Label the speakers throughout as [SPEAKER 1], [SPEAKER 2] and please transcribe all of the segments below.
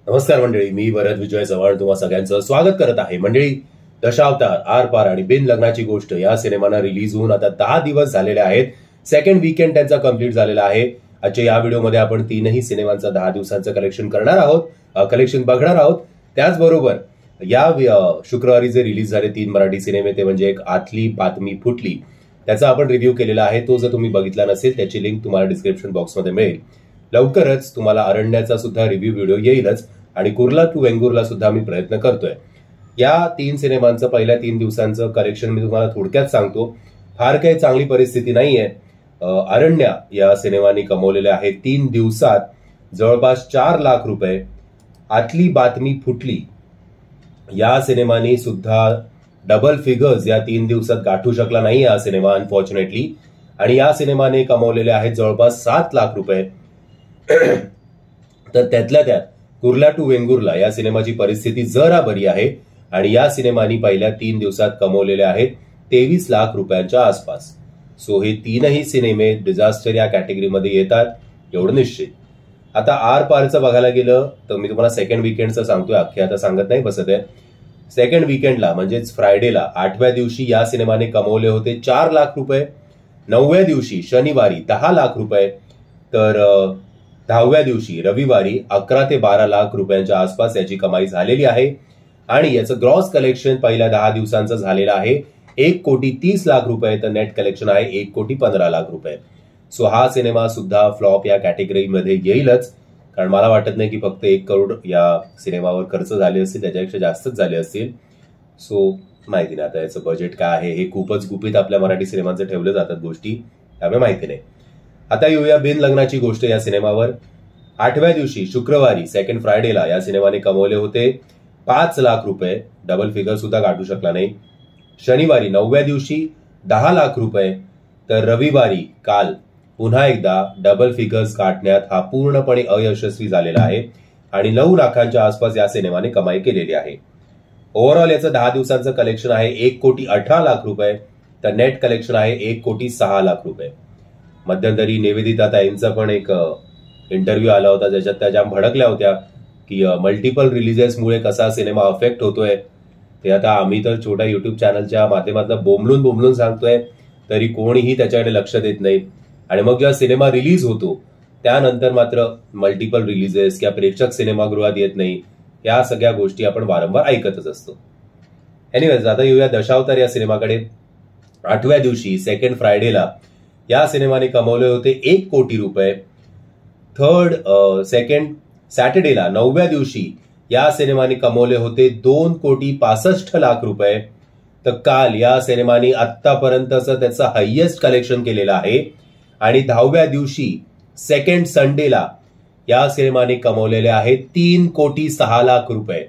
[SPEAKER 1] नमस्कार मंडळी, मी भरत विजय चव्हाण तुम्हा सगळ्यांचं स्वागत करत आहे. मंडळी, दशावतार, आर पार आणि बिन लग्नाची गोष्ट या सिनेमांना रिलीज होऊन आता 10 दिवस झालेले आहेत. सेकंड वीकेंड त्यांचा कंप्लीट झालेला आहे. आजच्या या व्हिडिओमध्ये आपण तीनही सिनेमांचं 10 दिवसांचं कलेक्शन करणार आहोत, कलेक्शन बघणार आहोत. त्याचबरोबर या शुक्रवारी जे रिलीज झाले 3 मराठी सिनेमे, ते म्हणजे एक आतली बातमी फुटली, त्याचा आपण रिव्ह्यू केलेला आहे. तो जर तुम्ही बघितला नसेल त्याची लिंक तुम्हाला डिस्क्रिप्शन बॉक्समध्ये मिळेल. लवकरच तुम्हाला अरण्याचा सुद्धा रिव्ह्यू व्हिडिओ येईलच आणि कुर्ला टू वेंगुर्ला सुद्धा मी प्रयत्न करतोय. या 3 सिनेमांचं पहिल्या 3 दिवसांचं कलेक्शन मी तुम्हाला थोडक्यात सांगतो. फार काही चांगली परिस्थिती नाहीये. अरण्या या सिनेमाने कमवलेले आहे 3 दिवसात जवळपास 4 लाख रुपये. आतली बातमी फुटली या सिनेमाने सुद्धा डबल फिगर्स या 3 दिवसात गाठू शकला नाही हा सिनेमा, अनफॉर्च्युनेटली. आणि या सिनेमाने कमवलेले आहेत जवळपास 7 लाख रुपये. तर त्यातल्या त्यात कुर्ला टू वेंगुर्ला या सिनेमाची परिस्थिती जरा बरी आहे आणि या सिनेमानी पहिल्या 3 दिवसात कमवलेले आहेत 23 लाख रुपयांच्या आसपास. सो हे तीनही सिनेमे डिझास्टर या कॅटेगरीमध्ये येतात, एवढं निश्चित. आता आर पारचं बघायला गेलं तर मी तुम्हाला सेकंड वीकेंडचं सांगतोय, अख्खे आता सांगत नाही बसत आहे. सेकंड वीकेंडला म्हणजेच फ्रायडेला 8व्या दिवशी या सिनेमाने कमवले होते 4 लाख रुपये. 9व्या दिवशी शनिवारी 10 लाख रुपये. तर 10व्या दिवशी रविवारी 11 ते 12 लाख रुपयांच्या आसपास याची कमाई झालेली आहे. आणि याचं ग्रॉस कलेक्शन पहिल्या 10 दिवसांचं झालेलं आहे 1,30,00,000 रुपये. तर नेट कलेक्शन आहे 1,15,00,000 रुपये. सो हा सिनेमा सुद्धा फ्लॉप या कॅटेगरीमध्ये येईलच, कारण मला वाटत नाही की फक्त 1 करोड या सिनेमावर खर्च झाले असतील, त्याच्यापेक्षा जास्तच झाले असतील. सो माहिती नाही आता याचं बजेट काय आहे. हे खूपच गुपित आपल्या मराठी सिनेमांचं ठेवलं जातात गोष्टी, त्यामुळे माहिती नाही. आता येऊया बिन लग्नाची गोष्ट या सिनेमावर. 8व्या दिवशी शुक्रवारी सेकंड फ्रायडेला या सिनेमाने कमवले होते 5 लाख रुपये. डबल फिगर सुद्धा गाठू शकला नाही. शनिवारी 9व्या दिवशी 10 लाख रुपये. तर रविवारी काल पुन्हा एकदा डबल फिगर्स गाठण्यात हा पूर्णपणे अयशस्वी झालेला आहे आणि 9 लाखांच्या आसपास या सिनेमाने कमाई केलेली आहे. ओव्हरऑल याचं 10 दिवसांचं कलेक्शन आहे 1,18,00,000 रुपये. तर नेट कलेक्शन आहे 1,06,00,000 रुपये. मध्यंतरी निवेदिता ताईंचा पण एक इंटरव्ह्यू आला होता, ज्याच्यात त्या जाम भडकल्या होत्या की मल्टिपल रिलीजेसमुळे कसा सिनेमा अफेक्ट होतोय. ते आता आम्ही तर छोट्या युट्यूब चॅनलच्या माध्यमातून बोंबलून सांगतोय, तरी कोणीही त्याच्याकडे लक्ष देत नाही. आणि मग जेव्हा सिनेमा रिलीज होतो त्यानंतर मात्र मल्टिपल रिलीजेस किंवा प्रेक्षक सिनेमागृहात येत नाही, या सगळ्या गोष्टी आपण वारंवार ऐकतच असतो. एनिवेज, आता येऊया दशावतार या सिनेमाकडे. 8व्या दिवशी सेकंड फ्रायडेला या सिनेमाने कमवले होते 1 कोटी रुपये. सेकंड सॅटर्डेला 9व्या दिवशी या सिनेमाने कमवले होते 2,65,00,000 रुपये. तर काल या सिनेमाने आतापर्यंतचं त्याचं हायएस्ट कलेक्शन केलेलं आहे. आणि 10व्या दिवशी सेकंड संडेला या सिनेमाने कमवलेले आहेत 3,06,00,000 रुपये.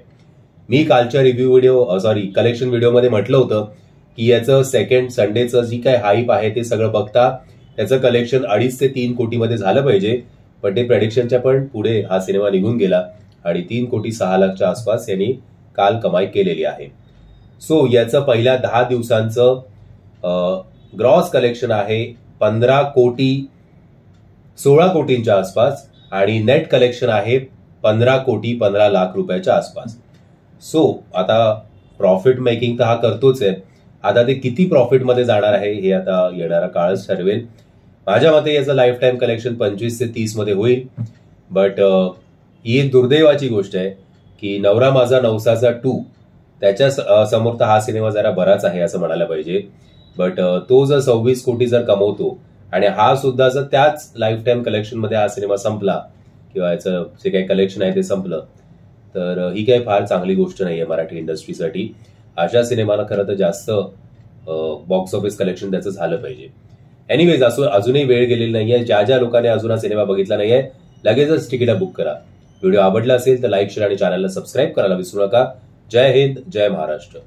[SPEAKER 1] मी कालच्या कलेक्शन व्हिडिओमध्ये म्हटलं होतं की याचं सेकंड संडेचं जी काय हाईप आहे ते सगळं बघता त्याचं कलेक्शन 2.5 ते 3 कोटीमध्ये झालं पाहिजे. पण ते प्रेडिक्शनच्या पण पुढे हा सिनेमा निघून गेला आणि 3,06,00,000च्या आसपास यांनी काल कमाई केलेली आहे. सो याचं पहिल्या 10 दिवसांचं ग्रॉस कलेक्शन आहे 16 कोटींच्या आसपास आणि नेट कलेक्शन आहे 15,15,00,000 रुपयाच्या आसपास. सो आता प्रॉफिट मेकिंग तर हा करतोच आहे. आता ते किती प्रॉफिटमध्ये जाणार आहे हे आता येणारा काळच ठरवेल. माझ्या मते याचं लाईफ टाईम कलेक्शन 25 ते 30 मध्ये होईल. बट ही एक दुर्दैवाची गोष्ट आहे की नवरा माझा नवसाचा 2 त्याच्या समोर तर हा सिनेमा जरा बराच आहे असं म्हणायला पाहिजे. बट तो जर 26 कोटी जर कमवतो आणि हा सुद्धा जर त्याच लाईफ टाईम कलेक्शन मध्ये हा सिनेमा संपला किंवा याचं जे काही कलेक्शन आहे ते संपलं, तर ही काही फार चांगली गोष्ट नाहीये मराठी इंडस्ट्रीसाठी. अशा सिनेमाला खरं तर जास्त बॉक्स ऑफिस कलेक्शन त्याचं झालं पाहिजे. एनिवेज, अजूनही वेळ गेलेली नाहीये. ज्या लोकांनी अजून हा सिनेमा बघितला नाहीये लगेचच तिकीट बुक करा. व्हिडिओ आवडला असेल तर लाईक, शेअर आणि चॅनलला सबस्क्राईब करायला विसरू नका. जय हिंद, जय महाराष्ट्र.